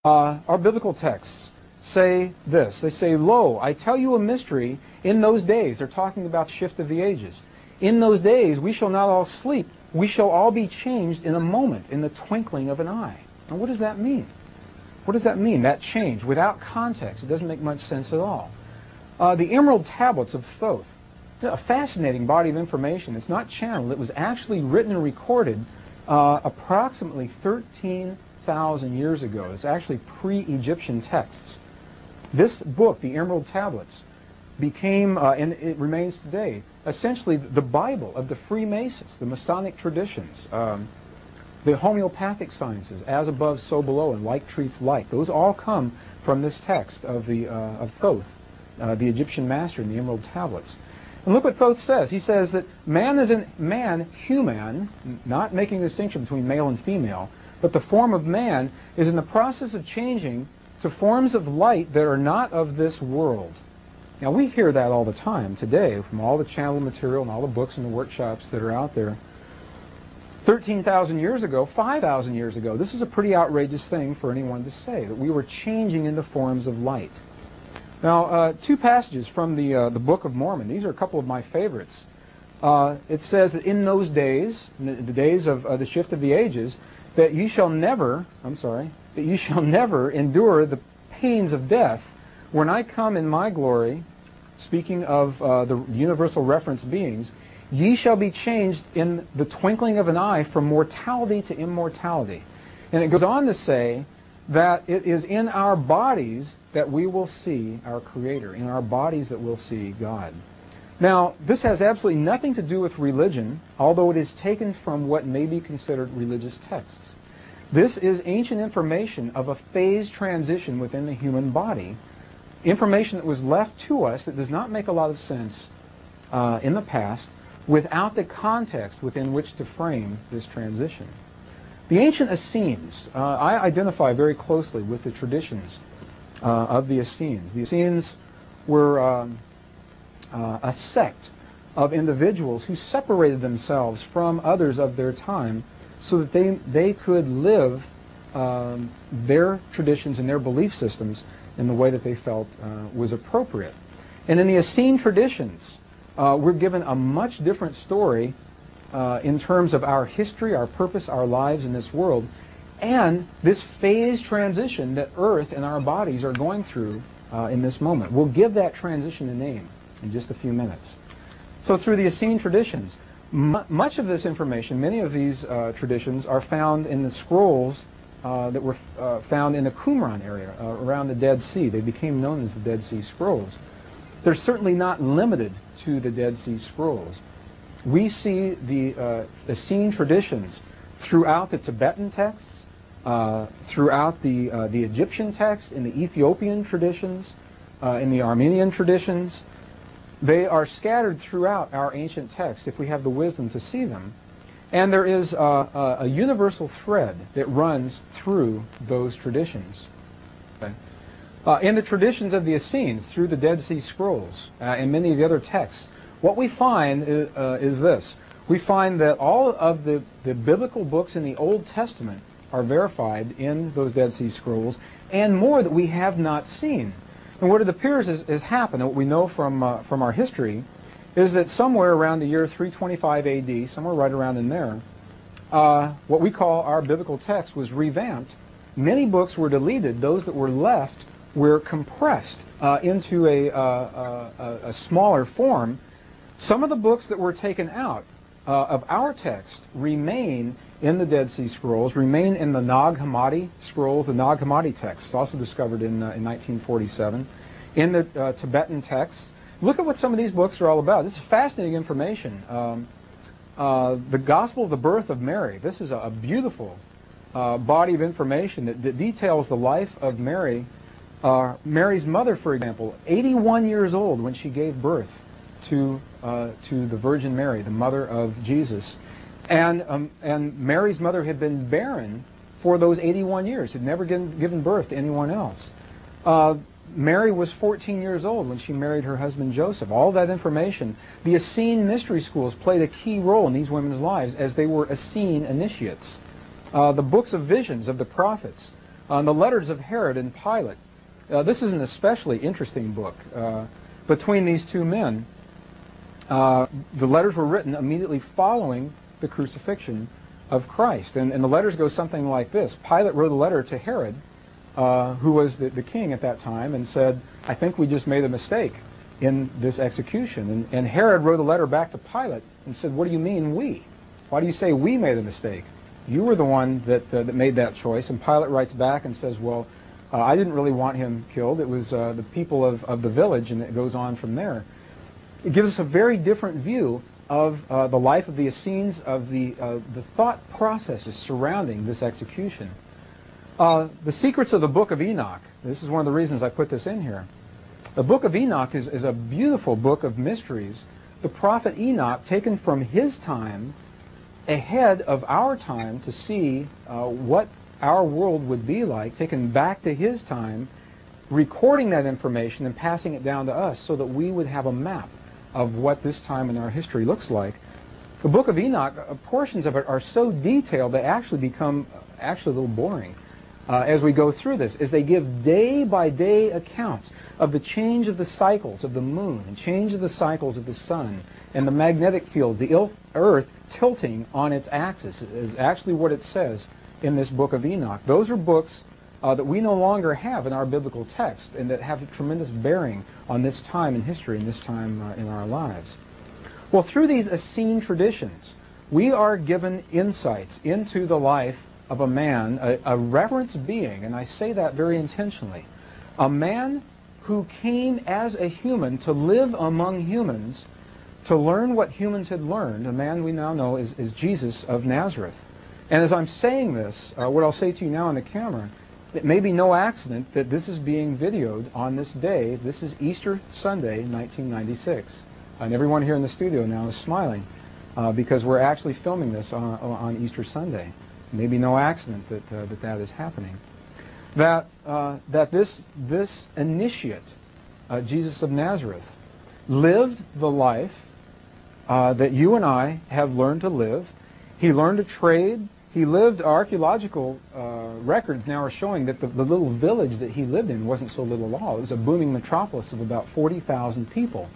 Our biblical texts say this. They say, "Lo, I tell you a mystery. In those days," they're talking about the shift of the ages. "In those days we shall not all sleep. We shall all be changed in a moment, in the twinkling of an eye." Now what does that mean? What does that mean, that change? Without context, it doesn't make much sense at all. The Emerald Tablets of Thoth, a fascinating body of information. It's not channeled. It was actually written and recorded approximately 13,000 years ago. It's actually pre-Egyptian texts. This book, the Emerald Tablets, became, and it remains today, essentially the Bible of the Freemasons, the Masonic traditions, the homeopathic sciences, as above, so below, and like treats like. Those all come from this text of Thoth, the Egyptian master in the Emerald Tablets. And look what Thoth says. He says that human, not making a distinction between male and female, but the form of man is in the process of changing to forms of light that are not of this world. Now we hear that all the time today from all the channel material and all the books and the workshops that are out there. 13,000 years ago, 5,000 years ago, this is a pretty outrageous thing for anyone to say, that we were changing into forms of light. Now, two passages from the Book of Mormon. These are a couple of my favorites. It says that in those days, in the days of the shift of the ages, that ye shall never, that ye shall never endure the pains of death when I come in my glory, speaking of the universal reference beings, ye shall be changed in the twinkling of an eye from mortality to immortality. And it goes on to say that it is in our bodies that we will see our Creator, in our bodies that we'll see God. Now, this has absolutely nothing to do with religion, although it is taken from what may be considered religious texts. This is ancient information of a phase transition within the human body, information that was left to us that does not make a lot of sense in the past without the context within which to frame this transition. The ancient Essenes, I identify very closely with the traditions of the Essenes. The Essenes were a sect of individuals who separated themselves from others of their time so that they could live their traditions and their belief systems in the way that they felt was appropriate. And in the Essene traditions, we're given a much different story in terms of our history, our purpose, our lives in this world, and this phase transition that Earth and our bodies are going through in this moment. We'll give that transition a name in just a few minutes. So through the Essene traditions, much of this information, many of these traditions are found in the scrolls that were found in the Qumran area around the Dead Sea. They became known as the Dead Sea Scrolls. They're certainly not limited to the Dead Sea Scrolls. We see the Essene traditions throughout the Tibetan texts, throughout the Egyptian texts, in the Ethiopian traditions, in the Armenian traditions. They are scattered throughout our ancient texts if we have the wisdom to see them. And there is a universal thread that runs through those traditions. Okay? In the traditions of the Essenes, through the Dead Sea Scrolls, and many of the other texts, what we find is this. We find that all of the biblical books in the Old Testament are verified in those Dead Sea Scrolls, and more that we have not seen. And what it appears has happened, and what we know from our history, is that somewhere around the year 325 AD, somewhere right around in there, what we call our biblical text was revamped. Many books were deleted. Those that were left were compressed into a smaller form. Some of the books that were taken out of our text remain in the Dead Sea Scrolls, remain in the Nag Hammadi scrolls, the Nag Hammadi texts, also discovered in 1947, in the Tibetan texts. Look at what some of these books are all about. This is fascinating information. The Gospel of the Birth of Mary. This is a beautiful body of information that details the life of Mary. Mary's mother, for example, 81 years old when she gave birth to the Virgin Mary, the mother of Jesus. And Mary's mother had been barren for those 81 years, had never given birth to anyone else. Mary was 14 years old when she married her husband Joseph. All that information. The Essene mystery schools played a key role in these women's lives as they were Essene initiates. The books of visions of the prophets on the letters of Herod and Pilate. This is an especially interesting book. Between these two men, the letters were written immediately following the crucifixion of Christ. And the letters go something like this. Pilate wrote a letter to Herod, who was the king at that time, and said, I think we just made a mistake in this execution. And Herod wrote a letter back to Pilate and said, what do you mean we? Why do you say we made a mistake? You were the one that made that choice. And Pilate writes back and says, well, I didn't really want him killed. It was the people of the village, and it goes on from there. It gives us a very different view of the life of the Essenes, of the thought processes surrounding this execution. The secrets of the Book of Enoch. This is one of the reasons I put this in here. The Book of Enoch is a beautiful book of mysteries. The prophet Enoch, taken from his time ahead of our time to see what our world would be like, taken back to his time, recording that information and passing it down to us so that we would have a map of what this time in our history looks like. The Book of Enoch, portions of it are so detailed they actually become a little boring as we go through this, as they give day-by-day accounts of the change of the cycles of the moon and change of the cycles of the sun and the magnetic fields, the earth tilting on its axis is actually what it says in this Book of Enoch. Those are books that we no longer have in our biblical text and that have a tremendous bearing on this time in history and this time in our lives. Well, through these Essene traditions, we are given insights into the life of a man, a reverence being, and I say that very intentionally, a man who came as a human to live among humans, to learn what humans had learned. A man we now know is Jesus of Nazareth. And as I'm saying this, what I'll say to you now on the camera, it may be no accident that this is being videoed on this day. This is Easter Sunday, 1996. And everyone here in the studio now is smiling because we're actually filming this on Easter Sunday. Maybe no accident that is happening. That this initiate, Jesus of Nazareth, lived the life that you and I have learned to live. He learned to trade. He lived, archaeological records now are showing that the little village that he lived in wasn't so little at all. It was a booming metropolis of about 40,000 people.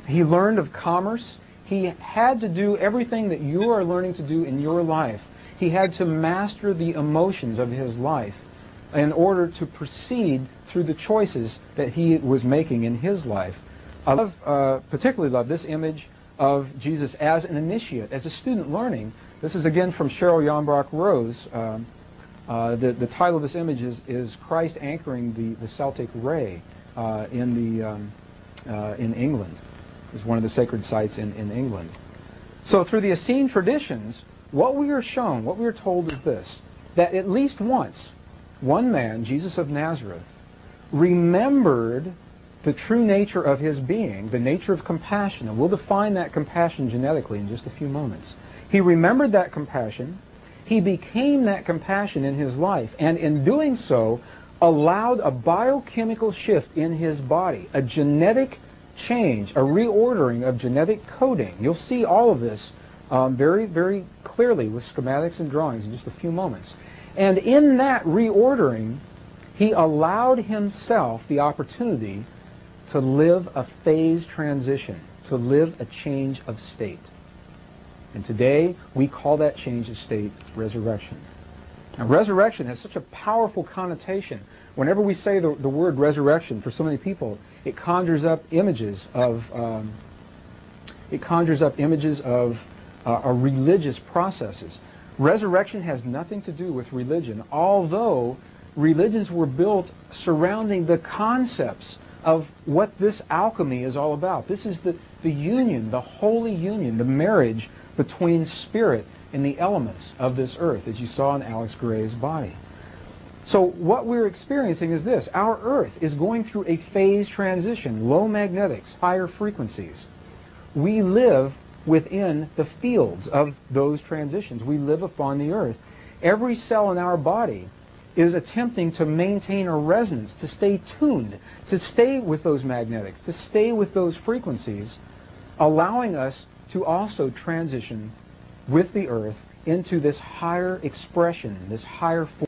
He learned of commerce. He had to do everything that you are learning to do in your life. He had to master the emotions of his life in order to proceed through the choices that he was making in his life. I particularly love this image of Jesus as an initiate, as a student learning. This is again from Cheryl Yonbrock Rose. The title of this image is Christ Anchoring the Celtic Ray in England. It's one of the sacred sites in England. So through the Essene traditions, what we are shown, what we are told is this, that at least once, one man, Jesus of Nazareth, remembered the true nature of his being, the nature of compassion, and we'll define that compassion genetically in just a few moments. He remembered that compassion, he became that compassion in his life, and in doing so, allowed a biochemical shift in his body, a genetic change, a reordering of genetic coding. You'll see all of this very, very clearly with schematics and drawings in just a few moments. And in that reordering, he allowed himself the opportunity to live a phase transition, to live a change of state. And today, we call that change of state resurrection. Now, resurrection has such a powerful connotation. Whenever we say the word resurrection, for so many people, it conjures up images of religious processes. Resurrection has nothing to do with religion, although religions were built surrounding the concepts of what this alchemy is all about. This is the union, the holy union, the marriage between spirit and the elements of this earth, as you saw in Alex Gray's body. So what we're experiencing is this. Our earth is going through a phase transition, low magnetics, higher frequencies. We live within the fields of those transitions. We live upon the earth. Every cell in our body is attempting to maintain a resonance, to stay tuned, to stay with those magnetics, to stay with those frequencies, allowing us to also transition with the earth into this higher expression, this higher form.